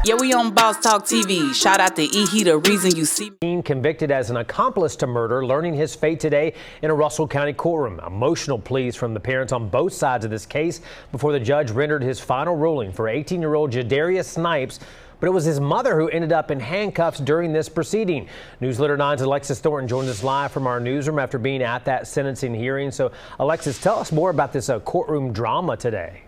Yeah, we on Boss Talk TV. Shout out to E. He the reason you see me. Convicted as an accomplice to murder, learning his fate today in a Russell County courtroom. Emotional pleas from the parents on both sides of this case before the judge rendered his final ruling for 18-year-old Jadarius Snipes. But it was his mother who ended up in handcuffs during this proceeding. Newsletter 9's Alexis Thornton joins us live from our newsroom after being at that sentencing hearing. So, Alexis, tell us more about this courtroom drama today.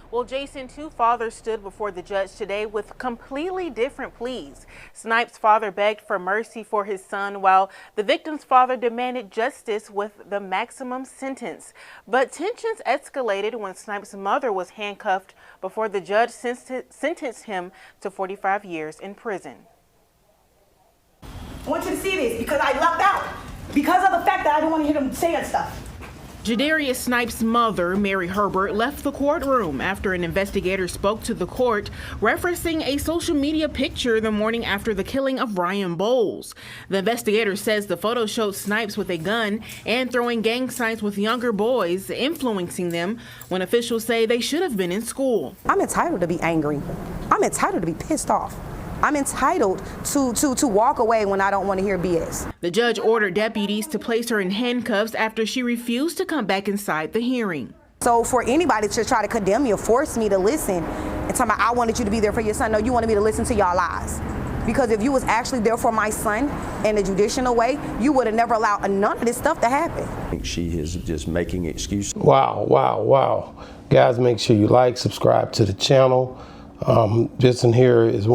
Well, Jason, two fathers stood before the judge today with completely different pleas. Snipes' father begged for mercy for his son, while the victim's father demanded justice with the maximum sentence. But tensions escalated when Snipes' mother was handcuffed before the judge sentenced him to 45 years in prison. I want you to see this because I lucked out. Because of the fact that I don't want to hear them saying stuff. Jadarius Snipes' mother, Mary Herbert, left the courtroom after an investigator spoke to the court, referencing a social media picture the morning after the killing of Ryan Bowles. The investigator says the photo showed Snipes with a gun and throwing gang signs with younger boys, influencing them when officials say they should have been in school. I'm entitled to be angry. I'm entitled to be pissed off. I'm entitled to walk away when I don't want to hear BS. The judge ordered deputies to place her in handcuffs after she refused to come back inside the hearing. So for anybody to try to condemn me or force me to listen and tell me I wanted you to be there for your son, no, you wanted me to listen to y'all lies. Because if you was actually there for my son in a judicial way, you would have never allowed none of this stuff to happen. I think she is just making excuses. Wow. Guys, make sure you like, subscribe to the channel. This in here is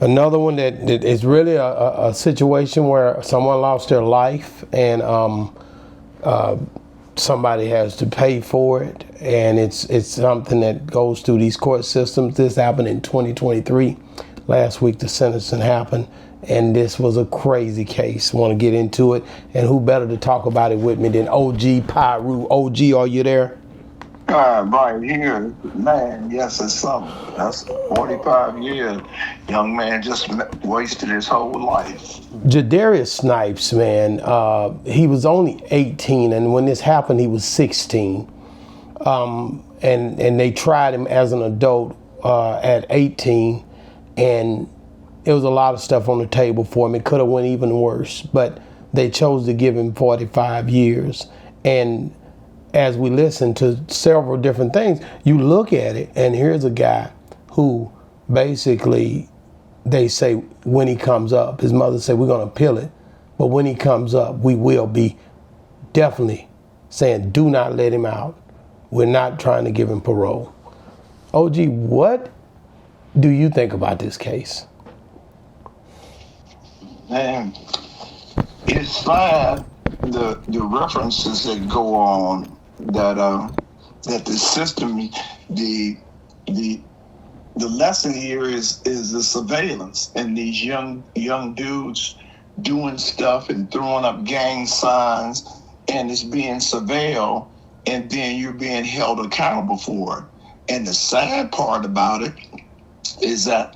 another one that is really a situation where someone lost their life and somebody has to pay for it, and it's something that goes through these court systems. This happened in 2023. Last week the sentencing happened, and this was a crazy case. Want to get into it, and who better to talk about it with me than OG Piru. OG, are you there? Right here, man, yes, it's something. That's 45 years. Young man just wasted his whole life. Jadarius Snipes, man, he was only 18, and when this happened, he was 16. And they tried him as an adult at 18, and it was a lot of stuff on the table for him. It could have went even worse, but they chose to give him 45 years. And as we listen to several different things, you look at it, and here's a guy who basically, they say when he comes up, his mother said, we're going to appeal it, but when he comes up, we will be definitely saying, do not let him out. We're not trying to give him parole. OG, what do you think about this case? Man, it's sad, the references that go on, that the system, the lesson here is the surveillance and these young dudes doing stuff and throwing up gang signs, and it's being surveilled, and then you're being held accountable for it. And the sad part about it is that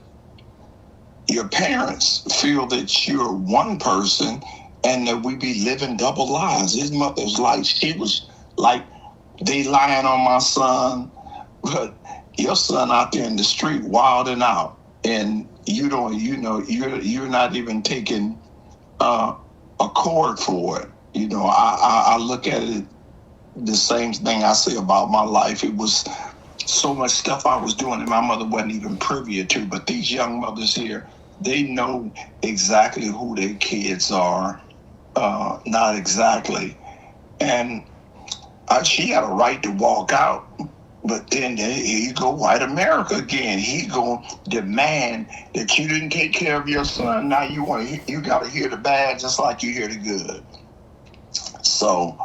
your parents feel that you're one person and that we be living double lives. His mother's like, she was like, they lying on my son, but your son out there in the street wilding out, and you're not even taking a cord for it. I look at it the same thing I say about my life. It was so much stuff I was doing that my mother wasn't even privy to, but these young mothers here, they know exactly who their kids are. Not exactly. And she had a right to walk out, but then here you go, white America again. He gonna demand that you didn't take care of your son. Now you gotta hear the bad just like you hear the good. So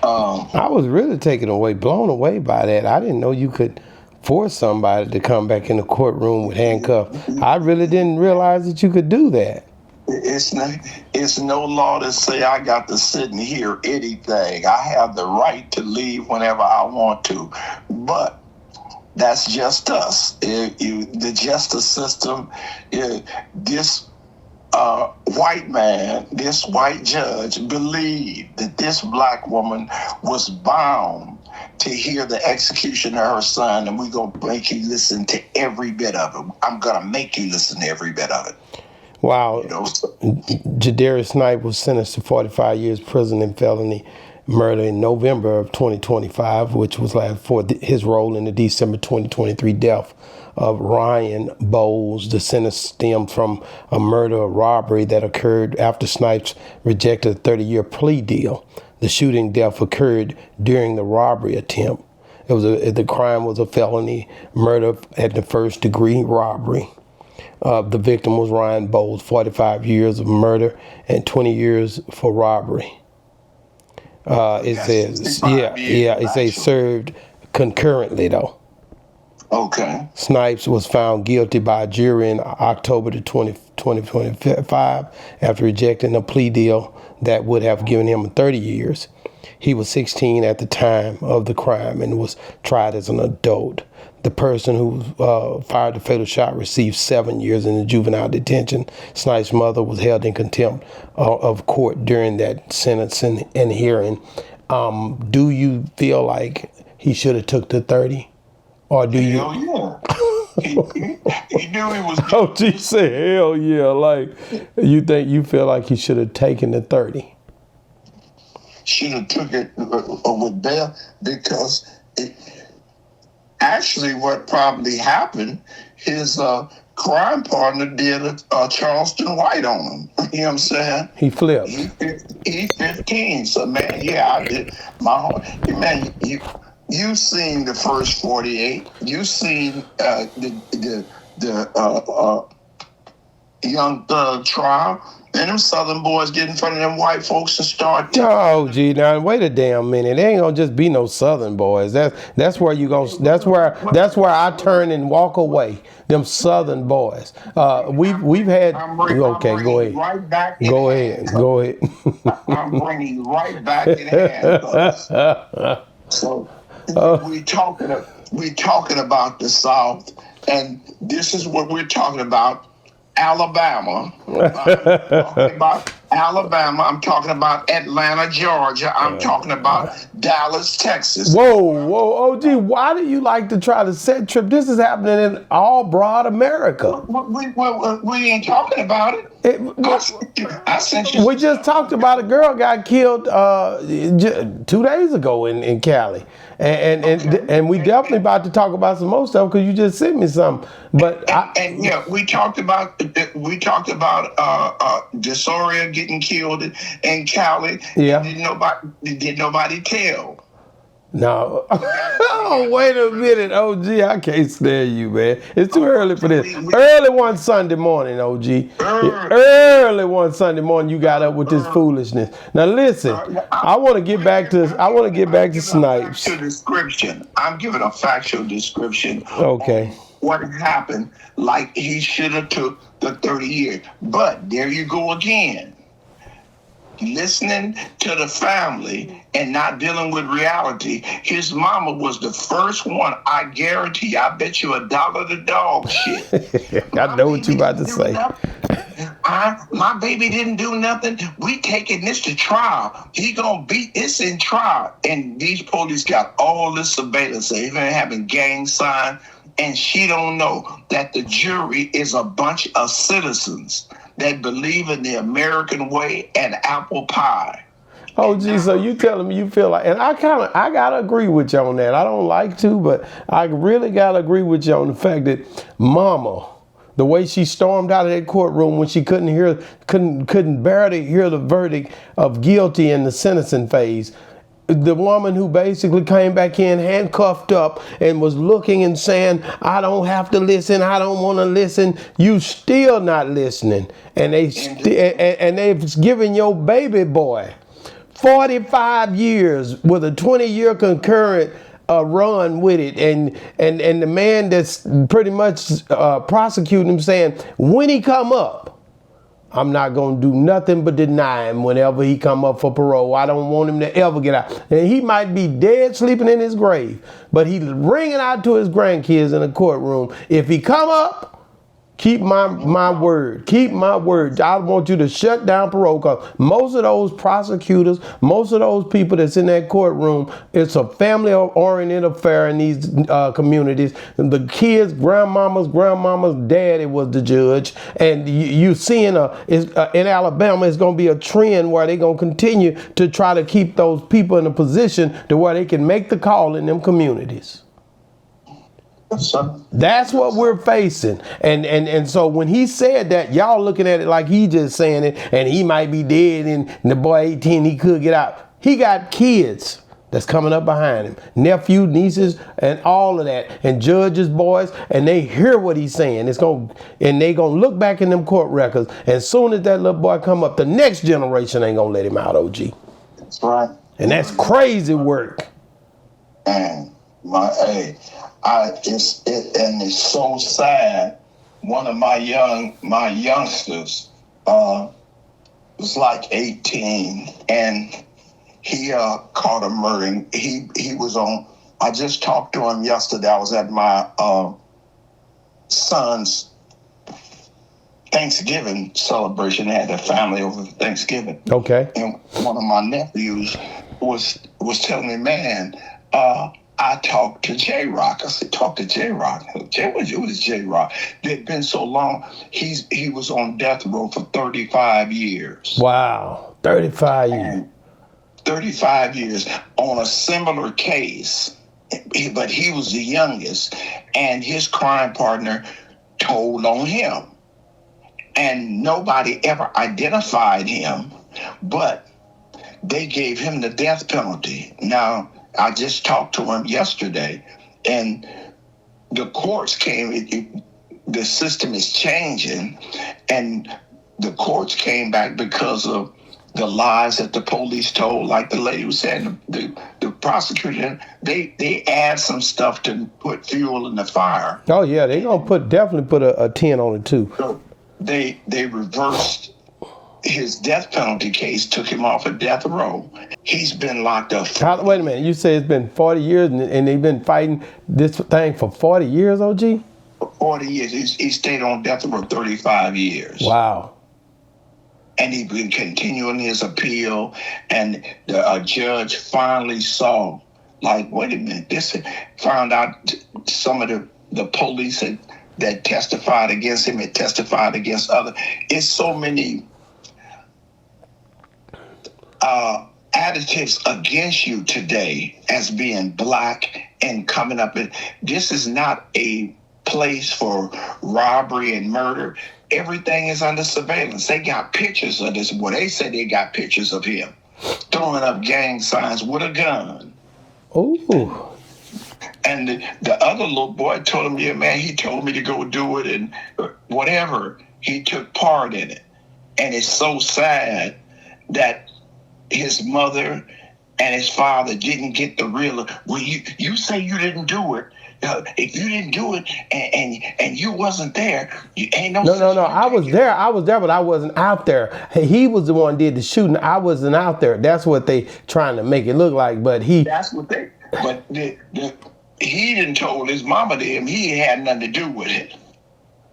I was really blown away by that. I didn't know you could force somebody to come back in the courtroom with handcuffs. I really didn't realize that you could do that. It's no law to say I got to sit and hear anything. I have the right to leave whenever I want to, but that's just us. The justice system, this white man, this white judge believed that this black woman was bound to hear the execution of her son, and we're going to make you listen to every bit of it. I'm going to make you listen to every bit of it. Wow. You know, so, Jadarius Knight was sentenced to 45 years prison in felony murder in November of 2025, which was for his role in the December 2023 death of Ryan Bowles. The sentence stemmed from a murder robbery that occurred after Snipes rejected a 30-year plea deal. The shooting death occurred during the robbery attempt. The crime was a felony murder at the first degree robbery. The victim was Ryan Bowles, 45 years of murder and 20 years for robbery. It says served concurrently though. Okay. Snipes was found guilty by a jury in October 2025 after rejecting a plea deal that would have given him 30 years. He was 16 at the time of the crime and was tried as an adult. The person who fired the fatal shot received 7 years in the juvenile detention. Snipes' mother was held in contempt of court during that sentencing and hearing. Do you feel like he should have took the 30? Or do you? Hell yeah. He knew he was. Oh, gee, say hell yeah! Like you feel like he should have taken the 30? Should have took it with bail, because actually what probably happened, his crime partner did a Charleston White on him. You know what I'm saying? He flipped. He 15. So man, yeah, I did my whole man. You seen the first 48. You seen the Young Thug trial. And them Southern boys get in front of them white folks and start. Oh, gee, now wait a damn minute. There ain't gonna just be no Southern boys. That's where you gonna. That's where I turn and walk away. Them Southern boys. We've had. Okay, go ahead. Right back in Go ahead. Go ahead. I'm bringing you right back in hand. So we talking about the South, and this is what we're talking about. Alabama. I'm talking about Alabama. I'm talking about Atlanta, Georgia. I'm talking about Dallas, Texas. Whoa, OG, why do you like to try to set trip? This is happening in all broad America. We ain't talking about it. I sent you. We just talked about a girl got killed 2 days ago in Cali. And we definitely about to talk about some more stuff because you just sent me some. But we talked about Desoria getting killed in Cali. Yeah. Did nobody tell? No. Oh, wait a minute, OG. I can't stand you, man. It's too early for this. Early one Sunday morning, OG. Early one Sunday morning, you got up with this foolishness. Now listen, I want to get back to Snipes. I'm giving a factual description. Okay. What happened? Like he should have took the 30 years. But there you go again. Listening to the family and not dealing with reality. His mama was the first one. I guarantee, I bet you $1 the dog shit. I know what you about to say. My baby didn't do nothing. We taking this to trial. He gonna beat this in trial. And these police got all this surveillance. They even having gang sign. And she don't know that the jury is a bunch of citizens that believe in the American way and apple pie. Oh, gee, so you telling me you feel like, and I gotta agree with you on that. I don't like to, but I really gotta agree with you on the fact that Mama, the way she stormed out of that courtroom when she couldn't barely hear the verdict of guilty in the sentencing phase. The woman who basically came back in handcuffed up and was looking and saying, I don't have to listen. I don't want to listen. You still not listening. And they've given your baby boy 45 years with a 20-year concurrent run with it. And the man that's pretty much prosecuting him saying, when he come up, I'm not going to do nothing but deny him whenever he come up for parole. I don't want him to ever get out. And he might be dead sleeping in his grave, but he's ringing out to his grandkids in the courtroom. If he come up, Keep my word. Keep my word. I want you to shut down parole, because most of those prosecutors, most of those people that's in that courtroom, it's a family-oriented affair in these communities. The kids, grandmama's daddy was the judge, and you seeing in Alabama, it's going to be a trend where they're going to continue to try to keep those people in a position to where they can make the call in them communities. That's what we're facing. And so when he said that, y'all looking at it like he just saying it, and he might be dead, and the boy 18, he could get out. He got kids that's coming up behind him, nephew, nieces, and all of that, and judges' boys, and they hear what he's saying. And they gonna look back in them court records, and as soon as that little boy come up, the next generation ain't gonna let him out, OG. That's right. And that's crazy work. And it's so sad. One of my youngsters was like 18, and he caught a murder. He was on. I just talked to him yesterday. I was at my son's Thanksgiving celebration. They had their family over for Thanksgiving. Okay. And one of my nephews was telling me, man, I talked to J-Rock. I said, talk to J-Rock. Who is J-Rock? They'd been so long. He was on death row for 35 years. Wow, 35 years. And 35 years on a similar case, but he was the youngest, and his crime partner told on him. And nobody ever identified him, but they gave him the death penalty. Now, I just talked to him yesterday, and the courts came, the system is changing, and the courts came back because of the lies that the police told. Like the lady was saying, the prosecutor, they add some stuff to put fuel in the fire. Oh yeah, they gonna definitely put a 10 on it too. So they reversed his death penalty case, took him off of death row. He's been locked up. Wait a minute, you say it's been 40 years and they've been fighting this thing for 40 years, OG? 40 years. He stayed on death row 35 years. Wow. And he's been continuing his appeal, and a judge finally saw, like, wait a minute, found out some of the police that testified against him had testified against others. It's so many additives against you today as being black and coming up. This is not a place for robbery and murder. Everything is under surveillance. They got pictures of this. Well, they said they got pictures of him throwing up gang signs with a gun. Ooh. And the other little boy told him, yeah, man, he told me to go do it and whatever. He took part in it. And it's so sad that his mother and his father didn't get the real. Well, you say you didn't do it. If you didn't do it and you wasn't there, you ain't no. No. I was there, but I wasn't out there. He was the one who did the shooting. I wasn't out there. That's what they trying to make it look like. But that's what they. But he didn't told his mama to him. He had nothing to do with it.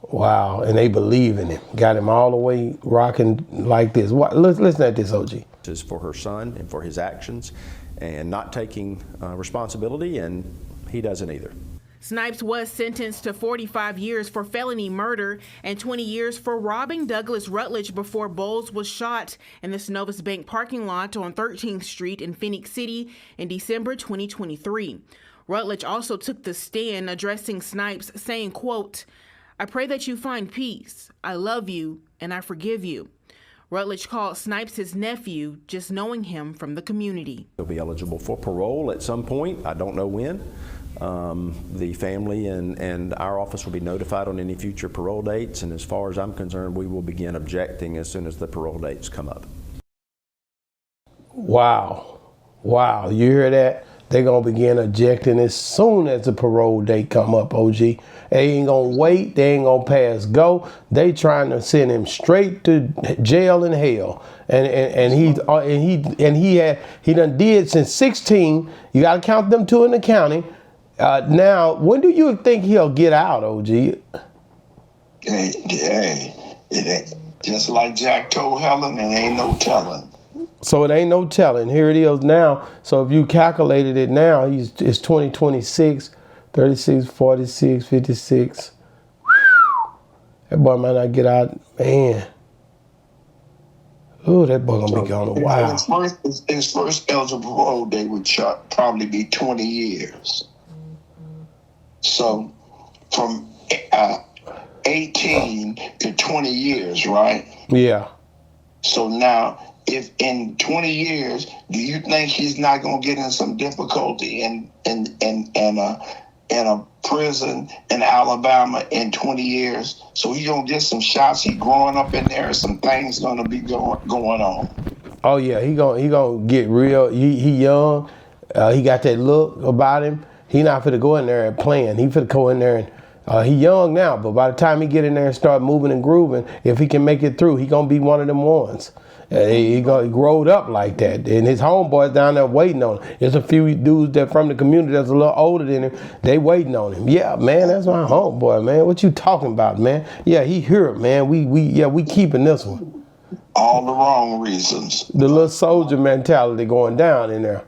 Wow, and they believe in him. Got him all the way rocking like this. Listen at this, OG. Is for her son and for his actions, and not taking responsibility, and he doesn't either. Snipes was sentenced to 45 years for felony murder and 20 years for robbing Douglas Rutledge before Bowles was shot in the Synovus Bank parking lot on 13th Street in Phoenix City in December 2023. Rutledge also took the stand addressing Snipes, saying, quote, "I pray that you find peace. I love you and I forgive you." Rutledge called Snipes his nephew, just knowing him from the community. He'll be eligible for parole at some point. I don't know when. The family and our office will be notified on any future parole dates, and as far as I'm concerned, we will begin objecting as soon as the parole dates come up. Wow. You hear that? They're going to begin objecting as soon as the parole date come up, OG. They ain't going to wait. They ain't going to pass go. They trying to send him straight to jail and hell. And he done did since 16. You got to count them two in the county. Now, when do you think he'll get out, OG? Hey, it ain't, just like Jack told Helen, it ain't no telling. So it ain't no telling. Here it is now. So if you calculated it now, it's 2026, 36, 46, 56. That boy might not get out, man. Ooh, that boy gonna be gone a while. His first eligible parole date would probably be 20 years. So from 18 to 20 years, right? Yeah. So now, if in 20 years, do you think he's not gonna get in some difficulty in a prison in Alabama in 20 years? So he gonna get some shots. He growing up in there. Some things gonna be going on. Oh yeah, he gonna get real. He young. He got that look about him. He not finna go in there and playing. He finna go in there and he young now, but by the time he get in there and start moving and grooving, if he can make it through, he gonna be one of them ones. He growed up like that, and his homeboys down there waiting on him. There's a few dudes that from the community that's a little older than him. They waiting on him. Yeah, man, that's my homeboy, man. What you talking about, man? Yeah, he here, man. We keeping this one. All the wrong reasons. The little soldier mentality going down in there.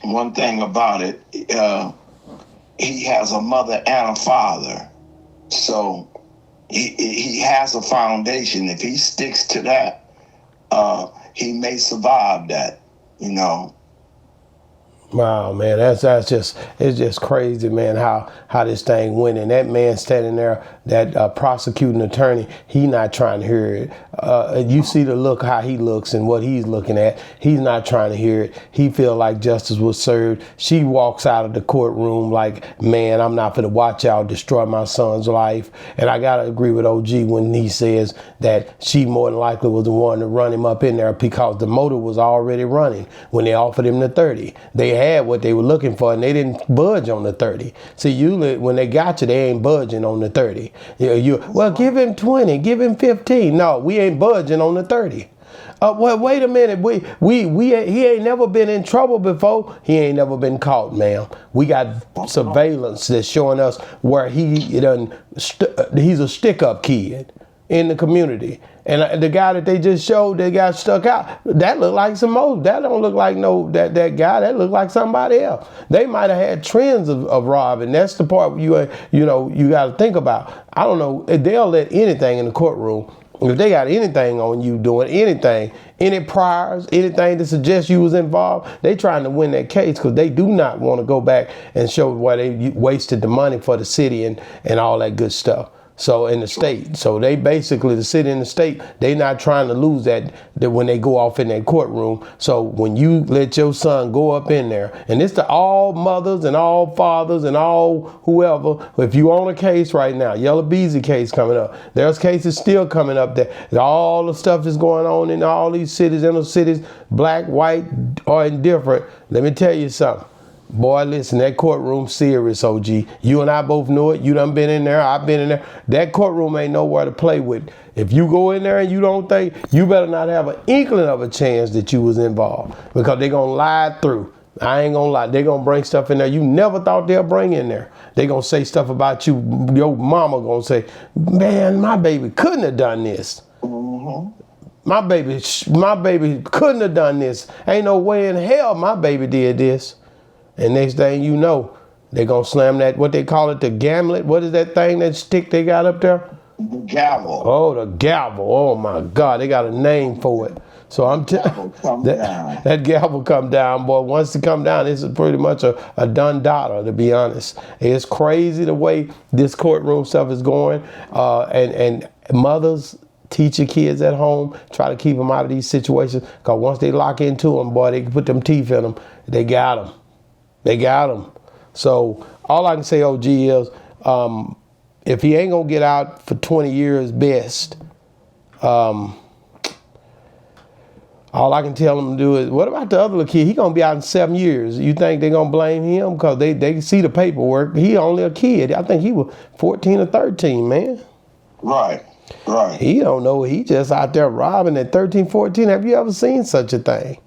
One thing about it, he has a mother and a father, so he has a foundation. If he sticks to that, he may survive that, you know. Wow, man, it's just crazy, man, how this thing went. And that man standing there, that prosecuting attorney, he not trying to hear it. You see the look, how he looks and what he's looking at. He's not trying to hear it. He feel like justice was served. She walks out of the courtroom like, man, I'm not going to watch y'all destroy my son's life. And I got to agree with OG when he says that she more than likely was the one to run him up in there because the motor was already running when they offered him the 30. They had what they were looking for, and they didn't budge on the 30. See, usually when they got you, they ain't budging on the 30. Well, give him 20, give him 15. No, we ain't budging on the 30. Well, wait a minute. He ain't never been in trouble before. He ain't never been caught, ma'am. We got surveillance that's showing us where he's a stick-up kid in the community. And the guy that they just showed that got stuck out, that looked like some more. That don't look like that guy. That looked like somebody else. They might have had trends of robbing. That's the part you got to think about. I don't know. They'll let anything in the courtroom. If they got anything on you doing anything, any priors, anything to suggest you was involved, they trying to win that case because they do not want to go back and show why they wasted the money for the city and all that good stuff. So in the state, so they basically, the city and the state, they not trying to lose that when they go off in that courtroom. So when you let your son go up in there, and it's to all mothers and all fathers and all whoever, if you own a case right now, Yellow Beezy case coming up, there's cases still coming up that all the stuff that's going on in all these cities, inner cities, black, white, or indifferent. Let me tell you something. Boy, listen, that courtroom serious, OG. You and I both know it. You done been in there. I've been in there. That courtroom ain't nowhere to play with. If you go in there and you don't think, you better not have an inkling of a chance that you was involved because they going to lie through. I ain't going to lie. They going to bring stuff in there you never thought they'll bring in there. They going to say stuff about you. Your mama going to say, man, my baby couldn't have done this. Mm-hmm. My baby couldn't have done this. Ain't no way in hell my baby did this. And next thing you know, they're going to slam that, what they call it, the gamlet. What is that thing, that stick they got up there? The gavel. Oh, the gavel. Oh, my God. They got a name for it. So I'm telling that gavel come down, boy. Once it come down, it's pretty much a done daughter, to be honest. It's crazy the way this courtroom stuff is going. And mothers, teach your kids at home. Try to keep them out of these situations. Because once they lock into them, boy, they can put them teeth in them. They got them. They got him. So all I can say, OG, is if he ain't going to get out for 20 years best, all I can tell him to do is, what about the other little kid? He going to be out in 7 years. You think they going to blame him? Because they see the paperwork. He only a kid. I think he was 14 or 13, man. Right. He don't know. He just out there robbing at 13, 14. Have you ever seen such a thing?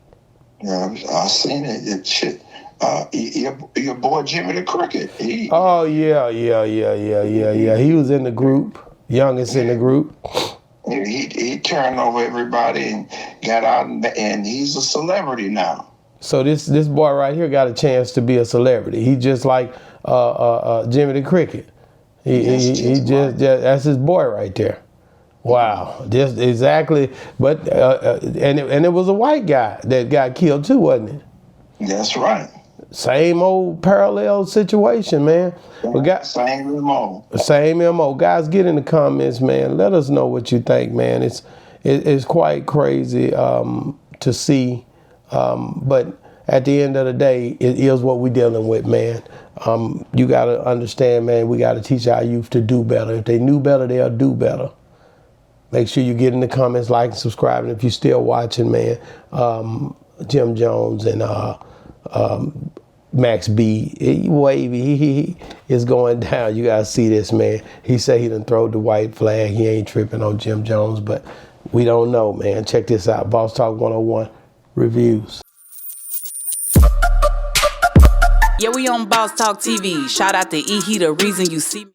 Yeah, I've seen it. Shit. Your boy Jimmy the Cricket. Oh yeah. He was in the group. youngest in the group. He turned over everybody and got out, and he's a celebrity now. So this boy right here got a chance to be a celebrity. He just like Jimmy the Cricket. He just that's his boy right there. Wow, just exactly. But and it was a white guy that got killed too, wasn't it? That's right. Same old parallel situation, man. Same MO. Same MO. Guys, get in the comments, man. Let us know what you think, man. It's quite crazy to see, but at the end of the day, it is what we're dealing with, man. You got to understand, man, we got to teach our youth to do better. If they knew better, they'll do better. Make sure you get in the comments, like and subscribe. And if you're still watching, man, Jim Jones and Max B, he is going down. You got to see this, man. He said he done throw the white flag. He ain't tripping on Jim Jones, but we don't know, man. Check this out. Boss Talk 101 reviews. Yeah, we on Boss Talk TV. Shout out to E. He the reason you see me.